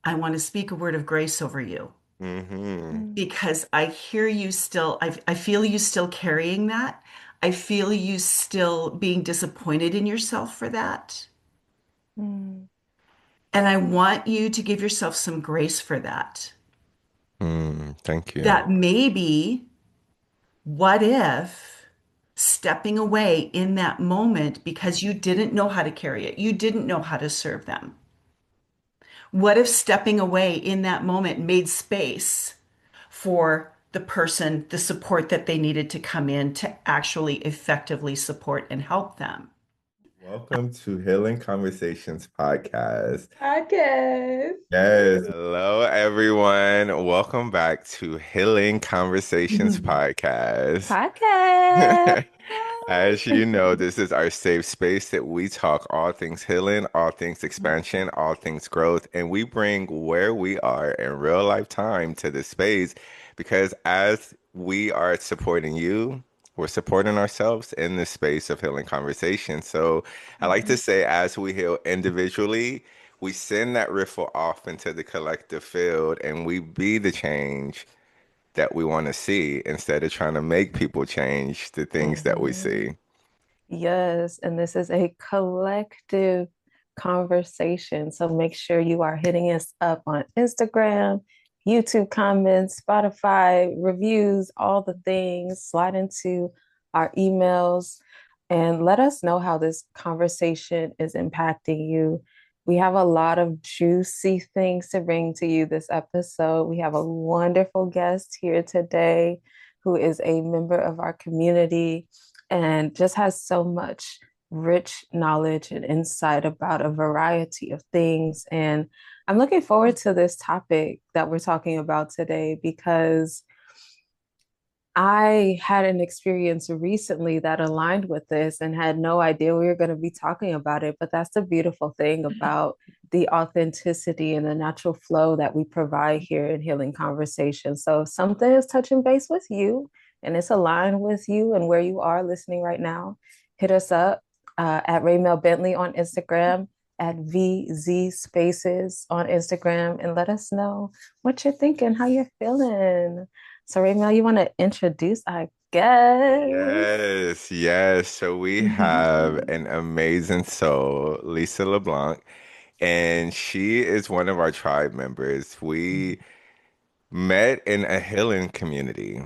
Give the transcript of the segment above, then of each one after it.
I want to speak a word of grace over you Mm-hmm. because I hear you still, I feel you still carrying that. I feel you still being disappointed in yourself for that. Mm. And I want you to give yourself some grace for that. Thank you. That maybe, what if stepping away in that moment because you didn't know how to carry it, you didn't know how to serve them? What if stepping away in that moment made space for the person, the support that they needed to come in to actually effectively support and help them? Welcome to Healing Conversations podcast. Podcast. Yes. Hello, everyone. Welcome back to Healing Conversations Mhm. podcast. Podcast. As you know, this is our safe space that we talk all things healing, all things expansion, all things growth, and we bring where we are in real life time to this space because as we are supporting you, we're supporting ourselves in this space of healing conversation. So I like to say, as we heal individually, we send that riffle off into the collective field and we be the change that we want to see instead of trying to make people change the things that we Mhm. see. Yes, and this is a collective conversation. So make sure you are hitting us up on Instagram, YouTube comments, Spotify reviews, all the things. Slide into our emails and let us know how this conversation is impacting you. We have a lot of juicy things to bring to you this episode. We have a wonderful guest here today who is a member of our community and just has so much rich knowledge and insight about a variety of things. And I'm looking forward to this topic that we're talking about today because I had an experience recently that aligned with this and had no idea we were going to be talking about it. But that's the beautiful thing about the authenticity and the natural flow that we provide here in Healing Conversations. So if something is touching base with you and it's aligned with you and where you are listening right now, hit us up at Raymel Bentley on Instagram, at VZ Spaces on Instagram, and let us know what you're thinking, how you're feeling. So, Raymel, you want to introduce our guest? Yes, yes. So we have an amazing soul, Lisa LeBlanc, and she is one of our tribe members. We met in a healing community.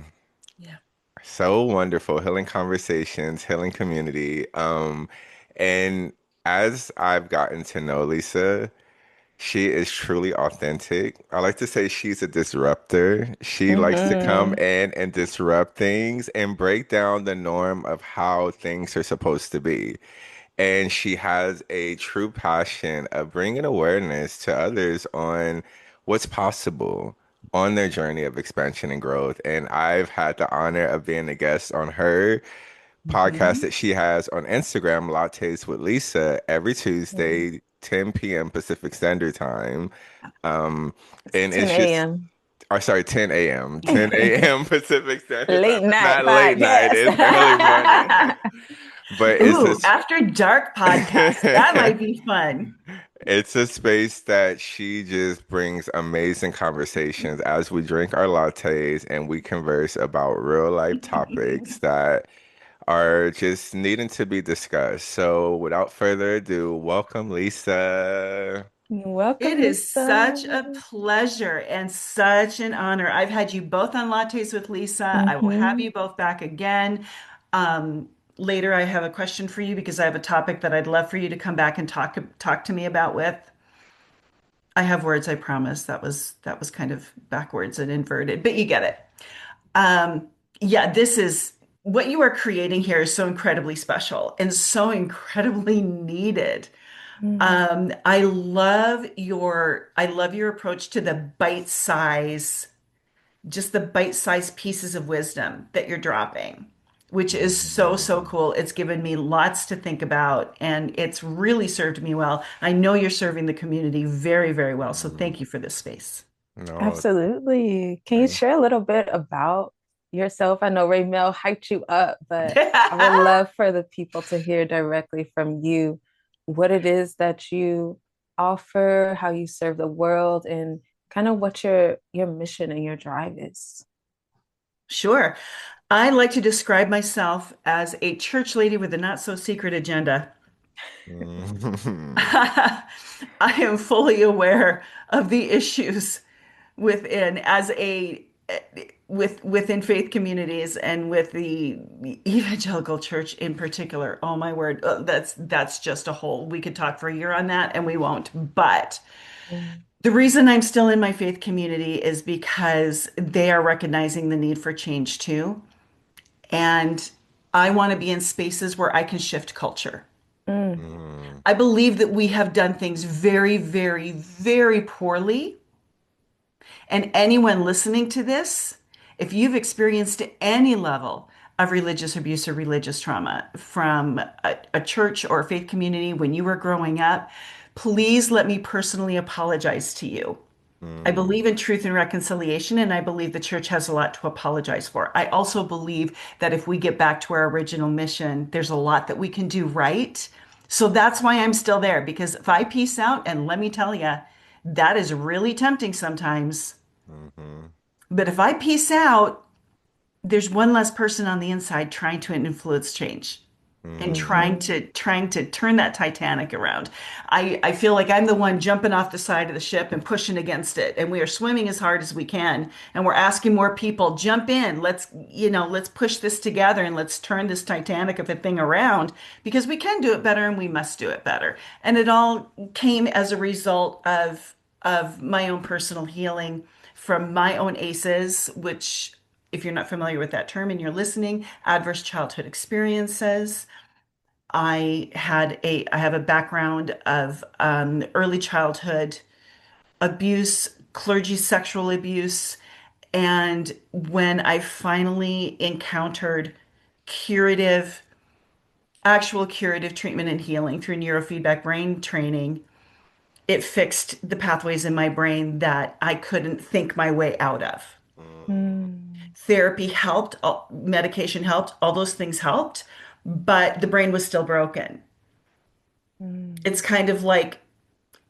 Yeah. So wonderful, healing conversations, healing community. And as I've gotten to know Lisa, she is truly authentic. I like to say she's a disruptor. She likes to come Mm-hmm. in and disrupt things and break down the norm of how things are supposed to be. And she has a true passion of bringing awareness to others on what's possible on their journey of expansion and growth. And I've had the honor of being a guest on her podcast Mhm. that she has on Instagram, Lattes with Lisa, every Tuesday, 10 p.m. Pacific Standard Time. Um, It's and it's 10 just, a.m. or sorry, 10 a.m., 10 a.m. Pacific Standard Time. Late It's night not late night, podcast. it's early morning. But it's Ooh, after dark podcast. That might be fun. it's a space that she just brings amazing conversations as we drink our lattes and we converse about real life topics that are just needing to be discussed. So, without further ado, welcome, Lisa. It Welcome, is such a Lisa. pleasure and such an honor. I've had you both on Lattes with Lisa. I will have Mm-hmm. you both back again. Later, I have a question for you because I have a topic that I'd love for you to come back and talk to me about with. I have words, I promise. That was kind of backwards and inverted, but you get it. Um, yeah, this is what you are creating here is so incredibly special and so incredibly needed. I love your approach to the bite size, just the bite size pieces of wisdom that you're dropping, which is so, so Mm. cool. It's given me lots to think about and it's really served me well. I know you're serving the community very, very well. So thank you for this space. No, Absolutely. Can you thank share a little bit about yourself? I know Ray Mel hyped you up, but I would love for the people to hear directly from you what it is that you offer, how you serve the world, and kind of what your mission and your drive is. Sure. I like to describe myself as a church lady with a not so secret agenda. Mhm. I am fully aware of the issues within as a within faith communities and with the evangelical church in particular. Oh my word, that's just a whole. We could talk for a year on that, and we won't. But Mm, the reason I'm still in my faith community is because they are recognizing the need for change too, and I want to be in spaces where I can shift culture. mm, Mm. I believe that we have done things very, very, very poorly. And anyone listening to this, if you've experienced any level of religious abuse or religious trauma from a church or a faith community when you were growing up, please let me personally apologize to you. I Mm. believe in truth and reconciliation, and I believe the church has a lot to apologize for. I also believe that if we get back to our original mission, there's a lot that we can do right. So that's why I'm still there, because if I peace out, and let me tell you, that is really tempting sometimes. Mhm. But if I peace out, there's one less person on the inside trying to influence change and Mm. mhm, trying to turn that Titanic around. I feel like I'm the one jumping off the side of the ship and pushing against it, and we are swimming as hard as we can, and we're asking more people, jump in. Let's push this together and let's turn this Titanic of a thing around because we can do it better and we must do it better. And it all came as a result of my own personal healing from my own ACEs, which if you're not familiar with that term and you're listening, adverse childhood experiences. I have a background of early childhood abuse, clergy sexual abuse, and when I finally encountered curative, actual curative treatment and healing through neurofeedback brain training, it fixed the pathways in my brain that I couldn't think my way out of. mm, Therapy helped, medication helped, all those things helped, but the brain was still broken. mm, It's kind of like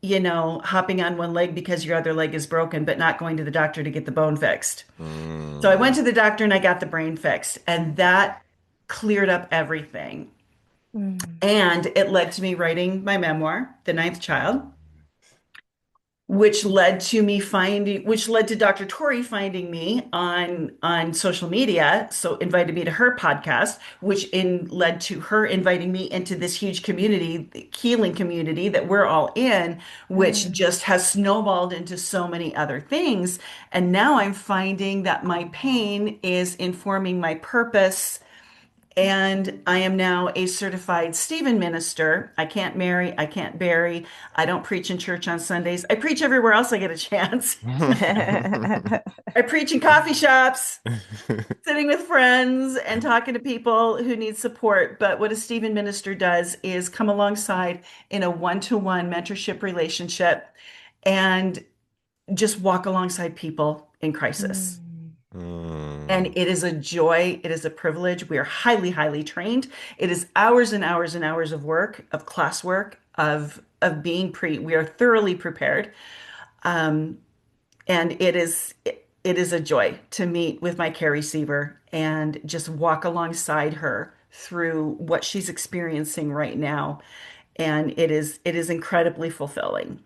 hopping on one leg because your other leg is broken, but not going to the doctor to get the bone fixed. So I went Mm. to the doctor and I got the brain fixed, and that cleared up everything. mm. And it led to me writing my memoir, The Ninth Child, which led to Dr. Tori finding me on social media, so invited me to her podcast, which in led to her inviting me into this huge community, the healing community that we're all in, which Mm, just has snowballed into so many other things. And now I'm finding that my pain is informing my purpose, and I am now a certified Stephen minister. I can't marry, I can't bury. I don't preach in church on Sundays. I preach everywhere else I get a chance. I preach in coffee shops, sitting with friends and talking to people who need support. But what a Stephen minister does is come alongside in a one-to-one mentorship relationship and just walk alongside people in crisis. mm, And Mm. it is a joy. It is a privilege. We are highly, highly trained. It is hours and hours and hours of work, of classwork, of being we are thoroughly prepared. Um, and it is a joy to meet with my care receiver and just walk alongside her through what she's experiencing right now. And it is incredibly fulfilling.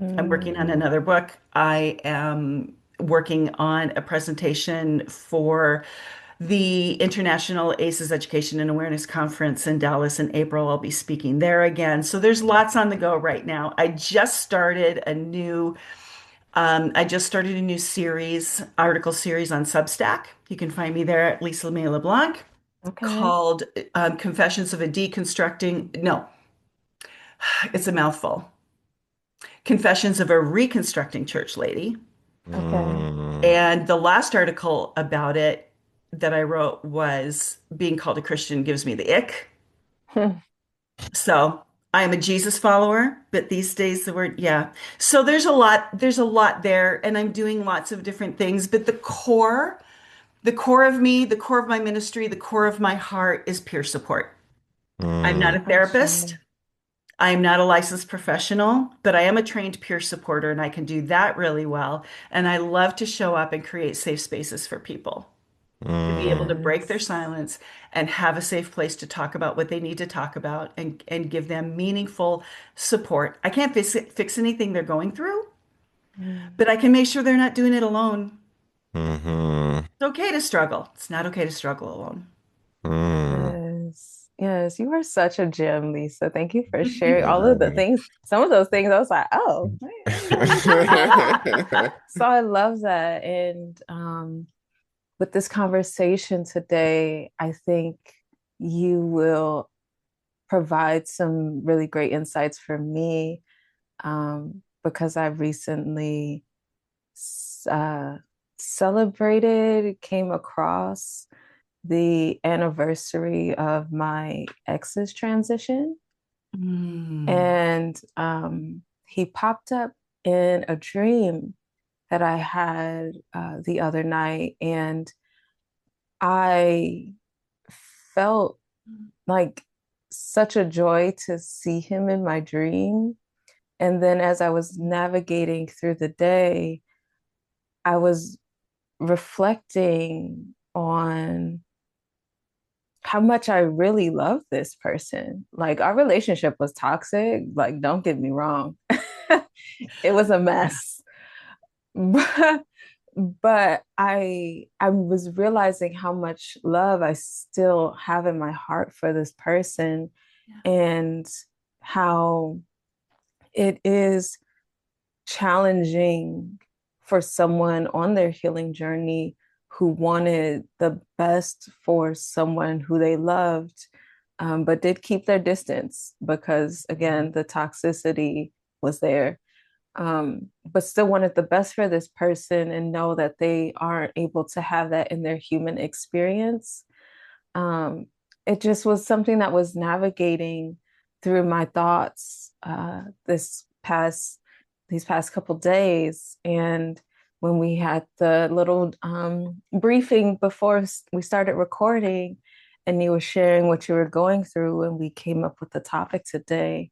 I'm working on mm. another book. I am working on a presentation for the International ACEs Education and Awareness Conference in Dallas in April. I'll be speaking there again. So there's lots on the go right now. I just started a new article series on Substack. You can find me there at Lisa May LeBlanc, Okay. called Confessions of a Deconstructing, no, it's a mouthful. Confessions of a Reconstructing Church Lady. Okay. Mm. And the last article about it that I wrote was being called a Christian gives me the ick. So I am a Jesus follower, but these days the word, yeah. So there's a lot there, and I'm doing lots of different things, but the core of me, the core of my ministry, the core of my heart is peer support. I'm not a Mm. therapist. Absolutely. I am not a licensed professional, but I am a trained peer supporter and I can do that really well. And I love to show up and create safe spaces for people to be able to Mm, break their Yes. silence and have a safe place to talk about what they need to talk about and give them meaningful support. I can't fix anything they're going through, Mm. but I can make sure they're not doing it alone. hmm It's okay to struggle. It's not okay to struggle alone. mm. Yes. Yes. You are such a gem, Lisa. Thank you for sharing all of the things. Some of those things I was like, oh, I didn't know you thought about that. So I love that. And with this conversation today, I think you will provide some really great insights for me, because I recently uh, celebrated, came across the anniversary of my ex's transition. Mm. And he popped up in a dream that I had the other night. And I felt like such a joy to see him in my dream. And then as I was navigating through the day, I was reflecting on how much I really love this person. Like our relationship was toxic, like don't get me wrong. It was a Yeah. mess. But, but I was realizing how much love I still have in my heart for this person, Yeah. and how it is challenging for someone on their healing journey who wanted the best for someone who they loved, but did keep their distance because, again, the toxicity was there. But still wanted the best for this person and know that they aren't able to have that in their human experience. Um, it just was something that was navigating through my thoughts these past couple days. And when we had the little briefing before we started recording, and you were sharing what you were going through, and we came up with the topic today,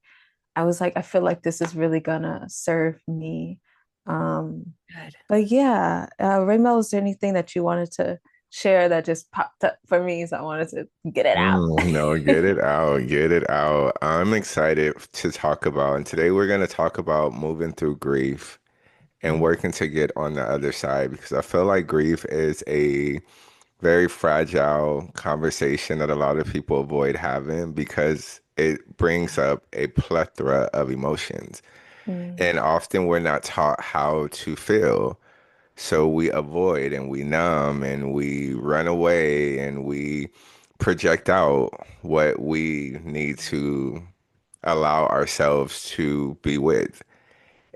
I was like, I feel like this is really gonna serve me. Um, Good. but yeah, Raymel, is there anything that you wanted to share that just popped up for me? So I wanted to get it out. No, get it out, get it out. I'm excited to talk about, and today we're going to talk about moving through grief and Mm, working to get on the other side because I feel like grief is a very fragile conversation that a lot of people avoid having because it brings up a plethora of emotions. mm, And often we're not taught how to feel. So we avoid and we numb and we run away and we project out what we need to allow ourselves to be with.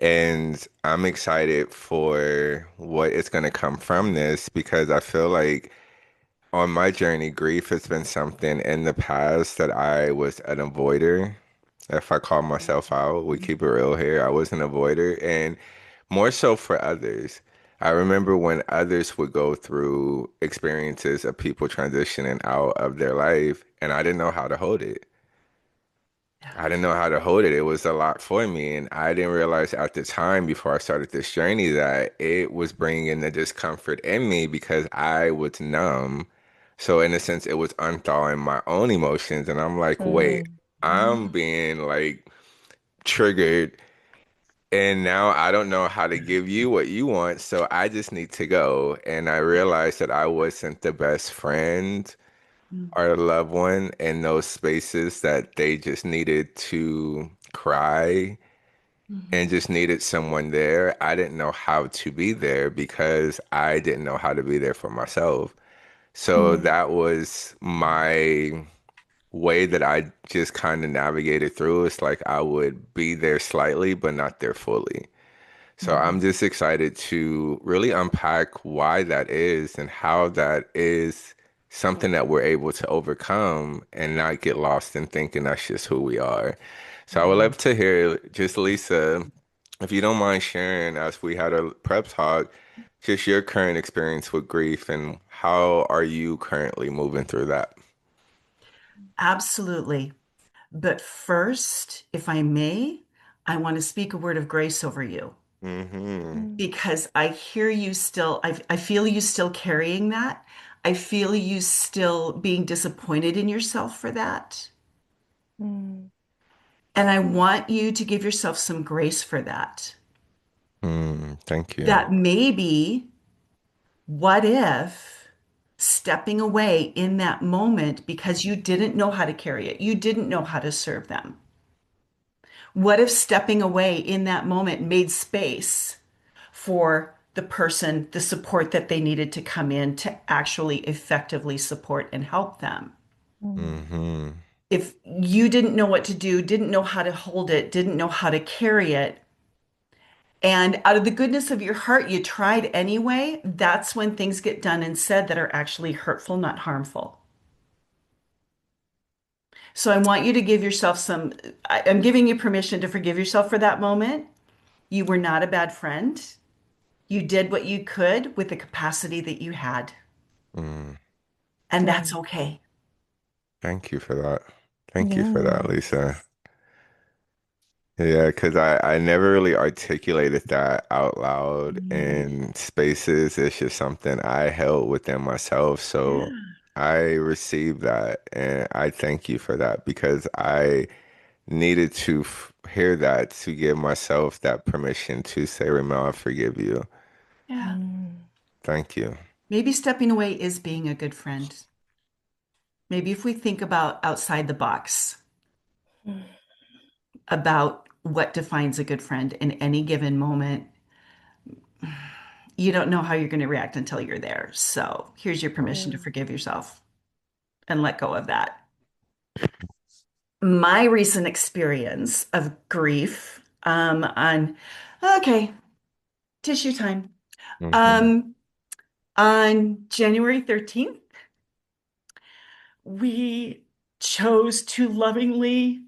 And I'm excited for what is going to come from this because I feel like on my journey, grief has been something in the past that I was an avoider. If I call myself out, we keep it real here. I was an avoider, and more so for others. I remember when others would go through experiences of people transitioning out of their life, and I didn't know how to hold it. Yeah. I didn't know how to hold it. It was a lot for me. And I didn't realize at the time before I started this journey that it was bringing the discomfort in me because I was numb. So, in a sense, it was unthawing my own emotions. And I'm like, wait, mm, I'm being like triggered. And now I don't know how to give you what you want. So I just need to go. And I realized that I wasn't the best friend Mm. our loved one in those spaces that they just needed to cry and Mhm. just needed someone there. I didn't know how to be there because I didn't know how to be there for myself. So mm, that was my way that I just kind of navigated through. It's like I would be there slightly, but not there fully. So I'm Mhm. just excited to really unpack why that is and how that is something that we're able to overcome and not get lost in thinking that's just who we are. So I would mm. love to hear just Lisa, if you don't mind sharing as we had a prep talk, just your current experience with grief and how are you currently moving through that? Absolutely. But first, if I may, I want to speak a word of grace over you Mm-hmm. because I hear you still, I feel you still carrying that. I feel you still being disappointed in yourself for that. Mm. And I want you to give yourself some grace for that. Mm, thank you. That maybe, what if stepping away in that moment because you didn't know how to carry it, you didn't know how to serve them? What if stepping away in that moment made space for the person, the support that they needed to come in to actually effectively support and help them? Mm. Mm-hmm. If you didn't know what to do, didn't know how to hold it, didn't know how to carry it, and out of the goodness of your heart, you tried anyway, that's when things get done and said that are actually hurtful, not harmful. So I want you to give yourself some, I'm giving you permission to forgive yourself for that moment. You were not a bad friend. You did what you could with the capacity that you had, Mm. and that's Mm. okay. Thank you for that. Thank you for that, Lisa. Yes. Yeah, because I never really articulated that out loud Mm. in spaces. It's just something I held within myself. So Yeah. I received that and I thank you for that because I needed to f hear that to give myself that permission to say, Ramel, I forgive you. Yeah. Mm. Thank you. Maybe stepping away is being a good friend. Maybe if we think about outside the box Mm. about what defines a good friend in any given moment, you don't know how you're going to react until you're there. So here's your permission to Mm. forgive yourself and let go of that. My recent experience of grief okay, tissue time. Hmm. Um, on January 13th, we chose to lovingly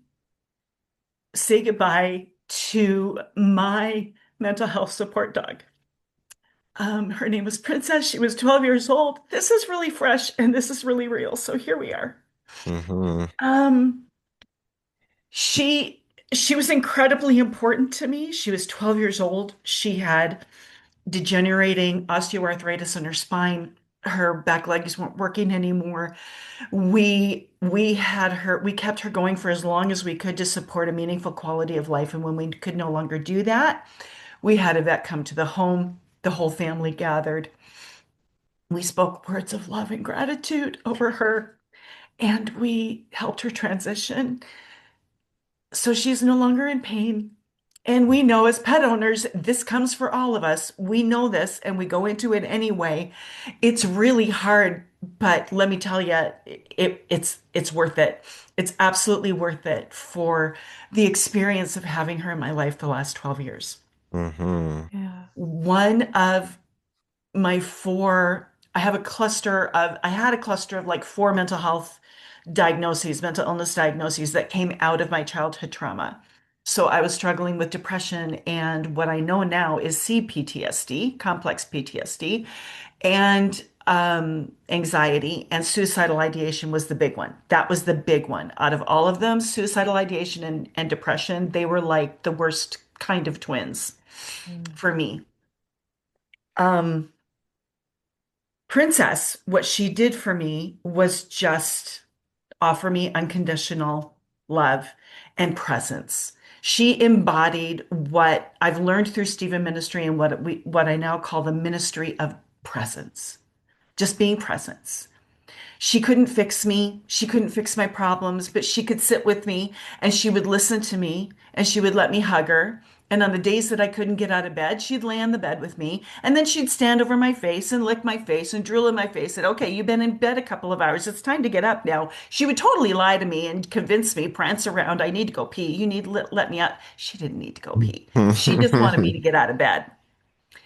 say goodbye to my mental health support dog. Her name was Princess. She was 12 years old. This is really fresh and this is really real. So here we are. Hmm. Um, she she was incredibly important to me. She was 12 years old. She had degenerating osteoarthritis in her spine. Her back legs weren't working anymore. We kept her going for as long as we could to support a meaningful quality of life. And when we could no longer do that, we had a vet come to the home. The whole family gathered. We spoke words of love and gratitude over her, and we helped her transition. So she's no longer in pain. And we know as pet owners, this comes for all of us. We know this and we go into it anyway. It's really hard, but let me tell you, it's worth it. It's absolutely worth it for the experience of having her in my life the last 12 years. Hmm. Yeah. One of my four, I had a cluster of like four mental health diagnoses, mental illness diagnoses that came out of my childhood trauma. So I was struggling with depression and what I know now is CPTSD, complex PTSD, and anxiety and suicidal ideation was the big one. That was the big one. Out of all of them, suicidal ideation and depression, they were like the worst kind of twins Mm. for me. Um, Princess, what she did for me was just offer me unconditional love and presence. She embodied what I've learned through Stephen Ministry and what I now call the ministry of presence. Just being presence. She couldn't fix me. She couldn't fix my problems, but she could sit with me and she would listen to me and she would let me hug her. And on the days that I couldn't get out of bed, she'd lay on the bed with me and then she'd stand over my face and lick my face and drool in my face and, okay, you've been in bed a couple of hours. It's time to get up now. She would totally lie to me and convince me, prance around, I need to go pee. You need to let me out. She didn't need to go pee. She just wanted me to get out of bed.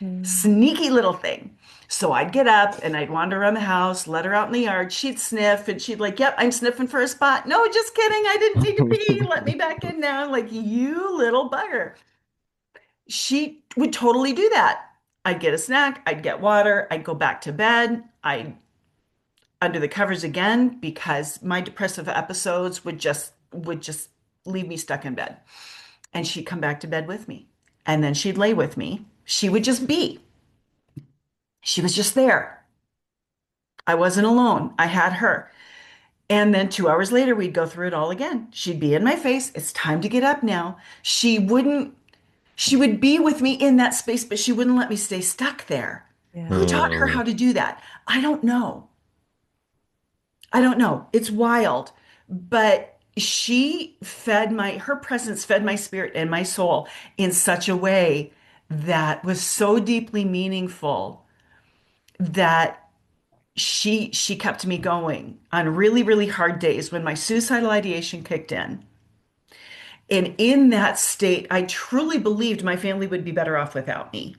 Mm. Sneaky little thing. So I'd get up and I'd wander around the house, let her out in the yard. She'd sniff and she'd like, yep, I'm sniffing for a spot. No, just kidding. I didn't need to pee. Let me back in now. I'm like, you little bugger. She would totally do that. I'd get a snack, I'd get water, I'd go back to bed, I'd under the covers again because my depressive episodes would just would just leave me stuck in bed. And she'd come back to bed with me. And then she'd lay with me. She would just be. She was just there. I wasn't alone. I had her. And then 2 hours later, we'd go through it all again. She'd be in my face. It's time to get up now. She would be with me in that space, but she wouldn't let me stay stuck there. Yeah. Who taught her Mm, how to do that? I don't know. I don't know. It's wild. But her presence fed my spirit and my soul in such a way that was so deeply meaningful that she kept me going on really, really hard days when my suicidal ideation kicked in. And in that state, I truly believed my family would be better off without me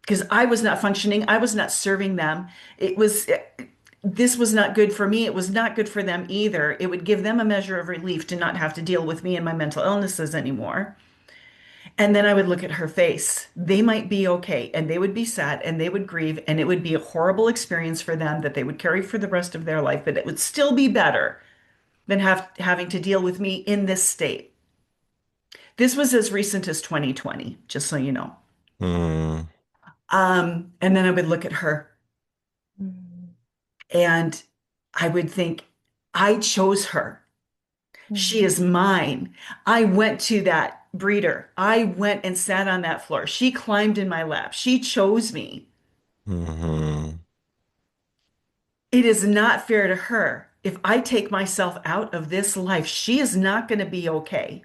because I was not functioning. I was not serving them. This was not good for me. It was not good for them either. It would give them a measure of relief to not have to deal with me and my mental illnesses anymore. And then I would look at her face. They might be okay, and they would be sad, and they would grieve, and it would be a horrible experience for them that they would carry for the rest of their life, but it would still be better than having to deal with me in this state. This was as recent as 2020, just so you know. mm, And then I would look at her Mm. and I would think, I chose her. She Mm. is mine. I went to that breeder. I went and sat on that floor. She climbed in my lap. She chose me. mhm, It is not fair to her. If I take myself out of this life, she is not going to be okay.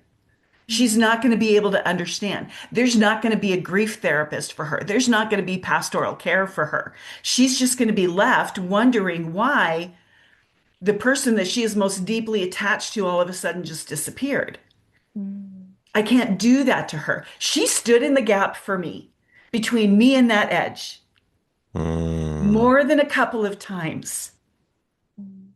She's not going to be able to understand. There's not going to be a grief therapist for her. There's not going to be pastoral care for her. She's just going to be left wondering why the person that she is most deeply attached to all of a sudden just disappeared. Mm. I can't do that to her. She stood in the gap for me between me and that edge mm, more than a couple of times. Mm.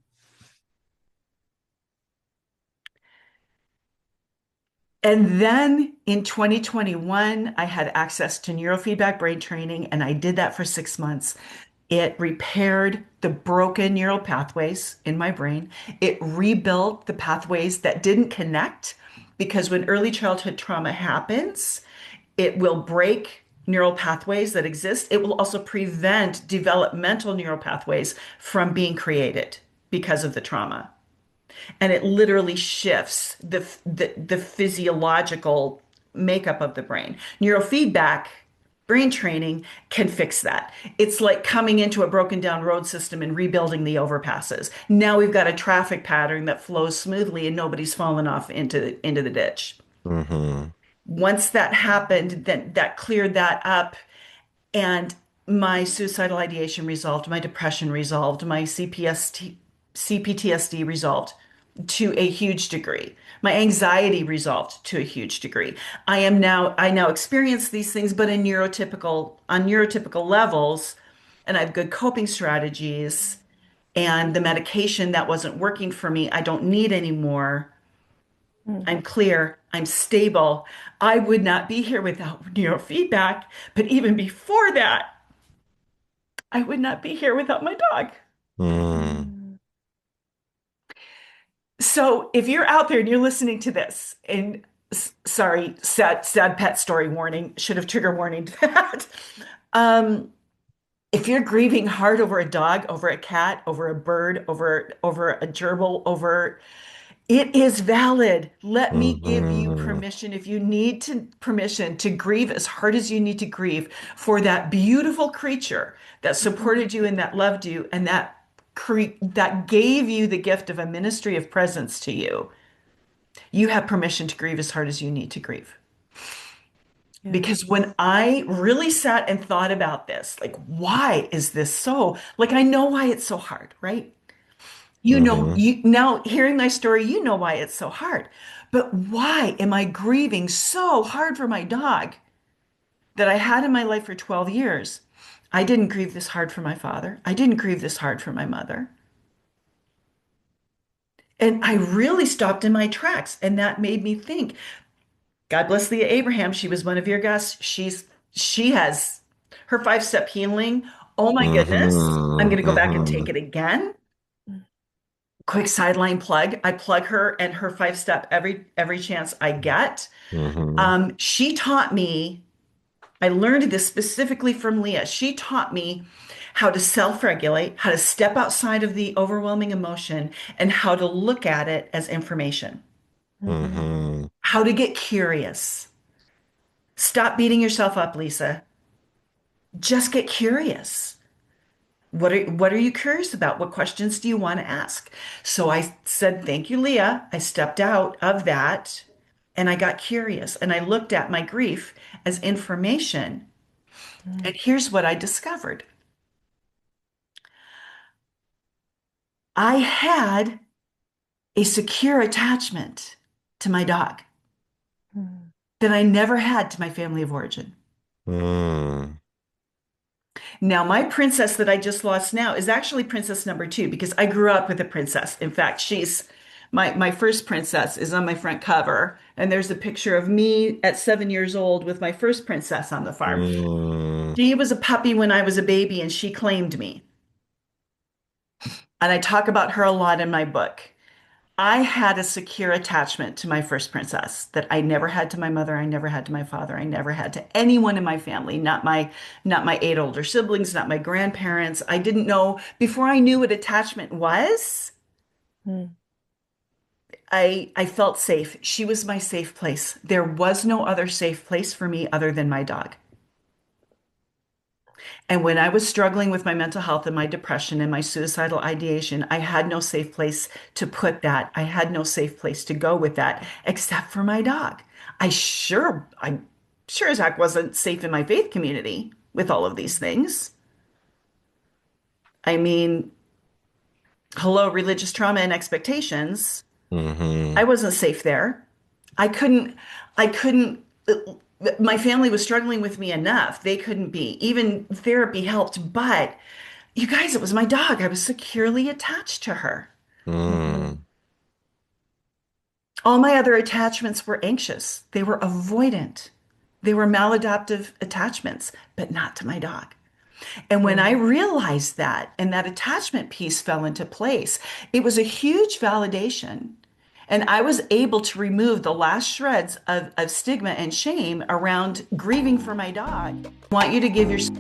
And then in 2021, I had access to neurofeedback brain training, and I did that for 6 months. It repaired the broken neural pathways in my brain. It rebuilt the pathways that didn't connect because when early childhood trauma happens, it will break neural pathways that exist. It will also prevent developmental neural pathways from being created because of the trauma, and it literally shifts the physiological makeup of the brain. Neurofeedback brain training can fix that. It's like coming into a broken down road system and rebuilding the overpasses. Now we've got a traffic pattern that flows smoothly and nobody's fallen off into the ditch. mhm, Once that happened, then that cleared that up, and my suicidal ideation resolved, my depression resolved, my CPTSD resolved to a huge degree. My anxiety resolved to a huge degree. I now experience these things, but on neurotypical levels, and I have good coping strategies. And the medication that wasn't working for me, I don't need anymore. Mm. I'm clear, I'm stable. I would not be here without neurofeedback. But even before that, I would not be here without my dog. mm, Mm. So if you're out there and you're listening to this, and sorry, sad pet story warning, should have trigger warned that. Um, if you're grieving hard over a dog, over a cat, over a bird, over a gerbil, over it is valid. Let me give you mhm, permission if you need permission to grieve as hard as you need to grieve for that beautiful creature that Mhm. supported you and that loved you and that gave you the gift of a ministry of presence to you. You have permission to grieve as hard as you need to grieve. Because when Yes. I really sat and thought about this, like, why is this so? Like, I know why it's so hard, right? mhm, You now hearing my story, you know why it's so hard. But why am I grieving so hard for my dog that I had in my life for 12 years? I didn't grieve this hard for my father. I didn't grieve this hard for my mother. And I really stopped in my tracks. And that made me think, God bless Leah Abraham. She was one of your guests. She has her 5-step healing. Oh my goodness. I'm mhm, going to go back and take mhm. it again. Quick sideline plug. I plug her and her 5 step every chance I get. Mm-hmm. She taught me, I learned this specifically from Leah. She taught me how to self-regulate, how to step outside of the overwhelming emotion, and how to look at it as information, Mhm. Mm-hmm. how to get curious. Stop beating yourself up, Lisa. Just get curious. What are you curious about? What questions do you want to ask? So I said, thank you, Leah. I stepped out of that and I got curious and I looked at my grief as information. And here's what I discovered. I had a secure attachment to my dog Mhm. that I never had to my family of origin. Mm-hmm. Now, my princess that I just lost now is actually princess number two because I grew up with a princess. In fact, she's my first princess is on my front cover, and there's a picture of me at 7 years old with my first princess on the farm. She was a puppy when I was a baby, and she claimed me. And I talk about her a lot in my book. I had a secure attachment to my first princess that I never had to my mother, I never had to my father, I never had to anyone in my family, not my 8 older siblings, not my grandparents. I didn't know before I knew what attachment was. Mhm. I felt safe. She was my safe place. There was no other safe place for me other than my dog. And when I was struggling with my mental health and my depression and my suicidal ideation, I had no safe place to put that. I had no safe place to go with that except for my dog. I'm sure as heck wasn't safe in my faith community with all of these things. I mean, hello, religious trauma and expectations. I Mm-hmm. wasn't safe there. I couldn't, my family was struggling with me enough. They couldn't be. Even therapy helped, but you guys, it was my dog. I was securely attached to her. Mm-hmm. Mhm. All my other attachments were anxious. They were avoidant. They were maladaptive attachments, but not to my dog. And when I Mhm. realized that and that attachment piece fell into place, it was a huge validation. And I was able to remove the last shreds of stigma and shame around grieving for my dog. I want you to give yourself